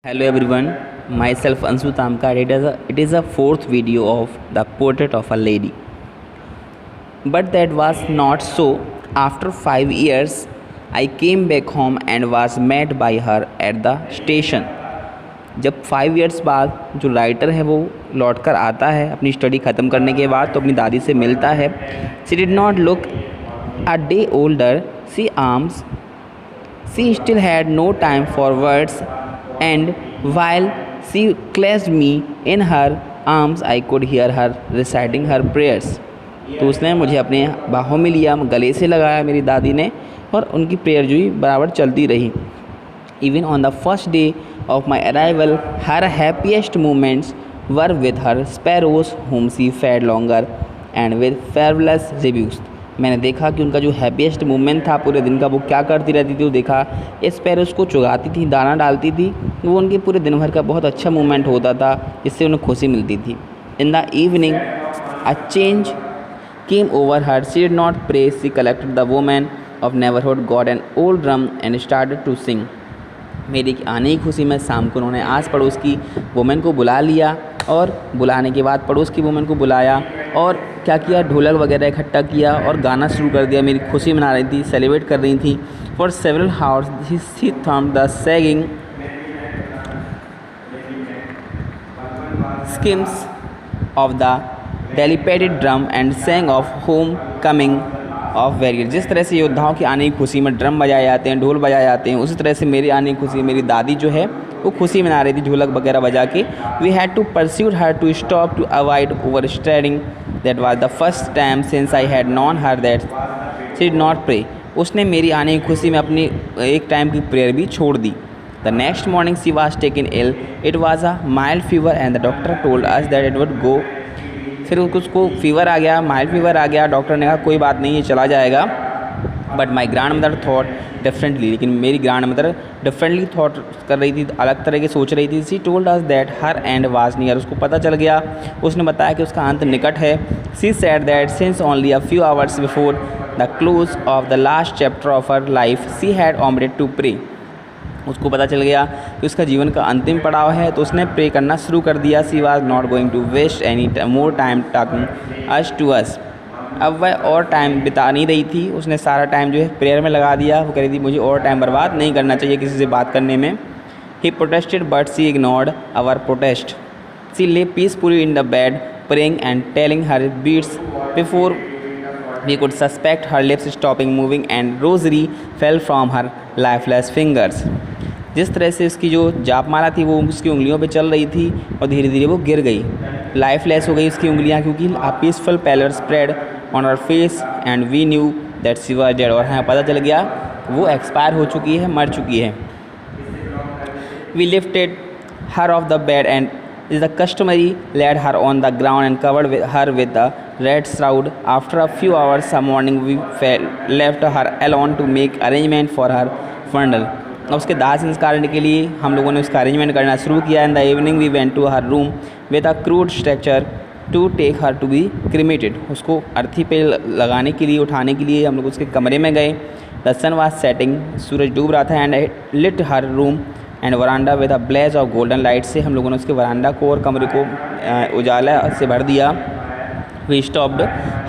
Hello everyone, myself Anshu Tamkar. It is a fourth video of the portrait of a lady. But that was not so. After 5 years, I came back home and was met by her at the station. जब 5 years बाद जो writer है वो लौट कर आता है अपनी स्टडी ख़त्म करने के बाद तो अपनी दादी से मिलता है. She did not look a day older. She still had no time for words, and while she clasped me in her arms, I could hear her reciting her prayers. तो उसने मुझे अपने बाहों में लिया, गले से लगाया मेरी दादी ने, और उनकी प्रेयर जो ही बराबर चलती रही. Even on the first day of my arrival, her happiest moments were with her sparrows, whom she fed longer and with fabulous reviews. मैंने देखा कि उनका जो हैप्पीएस्ट मोमेंट था पूरे दिन का वो क्या करती रहती थी. वो देखा स्पैरोज़ को चुगाती थी, दाना डालती थी. वो उनके पूरे दिन भर का बहुत अच्छा मोमेंट होता था जिससे उन्हें खुशी मिलती थी. In the evening a change came over her. She did not pray. She collected the women of neighbourhood, got an old drum and started to sing. मेरी आने की खुशी में शाम को उन्होंने आस पड़ोस की वुमेन को बुला लिया, और बुलाने के बाद पड़ोस की वुमेन को बुलाया और क्या किया, ढोलक वगैरह इकट्ठा किया और गाना शुरू कर दिया. मेरी खुशी मना रही थी, सेलिब्रेट कर रही थी. For several hours she thumbed the sagging skins of the dilapidated drum and sang of homecoming of warrior. जिस तरह से योद्धाओं की आने की खुशी में ड्रम बजाए जाते हैं, ढोल बजाए जाते हैं, उसी तरह से मेरी आने की खुशी मेरी दादी जो है वो खुशी मना रही थी ढोलक वगैरह बजा के. We had to pursue her to stop to avoid overstraining. That was the first time since I had known her that she did not pray. उसने मेरी आने की खुशी में अपनी एक टाइम की प्रेयर भी छोड़ दी. The next morning she was taken ill. It was a mild fever and the doctor told us that it would go. फिर उसको फीवर आ गया, माइल्ड फीवर आ गया. डॉक्टर ने कहा कोई बात नहीं, ये चला जाएगा. But my grand mother thought differently. लेकिन मेरी ग्रैंड मदर डिफरेंटली थॉट कर रही थी, अलग तरह की सोच रही थी. She told us that her and was near. उसको पता चल गया, उसने बताया कि उसका अंत निकट है. She said that since only a few hours before the close of the last chapter of her life she had omitted to pray. उसको पता चल गया कि उसका जीवन का अंतिम पड़ाव है, तो उसने प्रे करना शुरू कर दिया. She was not going to waste any more time talking us to us. अब वह और टाइम बिता नहीं रही थी, उसने सारा टाइम जो है प्रेयर में लगा दिया. वो कह रही थी मुझे और टाइम बर्बाद नहीं करना चाहिए किसी से बात करने में. He protested but she ignored our protest. She lay peacefully in the bed praying and telling her beads before we could suspect her lips stopping moving and rosary fell from her lifeless fingers. जिस तरह से उसकी जो जापमाला थी वो उसकी उंगलियों पे चल रही थी और धीरे धीरे वो गिर गई, लाइफलेस हो गई उसकी उंगलियां, क्योंकि a peaceful pallor spread on her face and we knew that she was dead. और हमें पता चल गया वो एक्सपायर हो चुकी है, मर चुकी है. We lifted her off the bed and is the customary laid her on the ground and covered her with the red shroud. After a few hours some mourning we left her alone to make arrangement for her funeral. और उसके दाह संस्कार के लिए हम लोगों ने उसका अरेंजमेंट करना शुरू किया. In the evening we went to her room with a crude structure to take her to be cremated. उसको अर्थी पे लगाने के लिए, उठाने के लिए हम लोग उसके कमरे में गए. The sun was setting. सूरज डूब रहा था. And lit her room and veranda with a blaze of golden light. से हम लोगों ने उसके वरांडा को और कमरे को उजाला से भर दिया. We stopped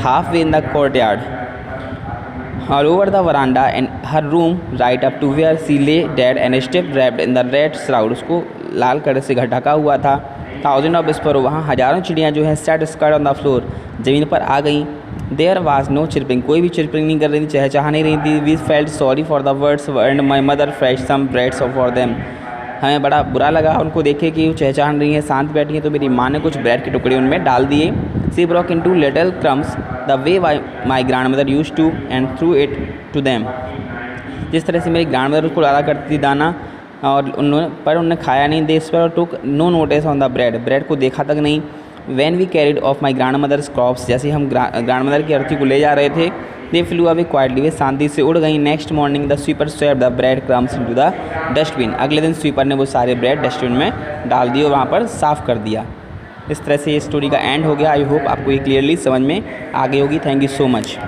half way in the courtyard all over the veranda and her room right up to where she lay dead and stiff wrapped in the red shroud. उसको लाल कड़े से ढका हुआ था. थाउजेंड ऑफ स्पैरो, वहाँ हज़ारों चिड़ियाँ जो है sat scattered on the floor, ज़मीन पर आ गई. There was no chirping. कोई भी चिरपिंग नहीं कर रही थी, चहचहा नहीं रही थी. We felt sorry for the birds and my mother फ्रेश सम ब्रेड्स फॉर देम. हमें बड़ा बुरा लगा उनको देखे कि वो चहचहान रही हैं, शांत बैठी हैं, तो मेरी माँ ने कुछ ब्रेड के टुकड़े उनमें डाल दिए. She broke into little crumbs the way my grandmother used to and threw it to them. जिस तरह से मेरी ग्रैंड मदर उसको डाला करती थी दाना, और उन्होंने खाया नहीं. दे पर took no notice on the bread को देखा तक नहीं. When we carried off my grandmother's corpse. जैसे हम ग्रैंड मदर की अर्थी को ले जा रहे थे, दे फ्लू अवे क्वाइटली. वे शांति से उड़ गई. Next morning the sweeper swept the bread crumbs into the dustbin. अगले दिन स्वीपर ने वो सारे ब्रेड डस्टबिन में डाल दिए और वहाँ पर साफ़ कर दिया. इस तरह से ये स्टोरी का एंड हो गया. आई होप आपको ये क्लियरली समझ में आ गई होगी. Thank you so much.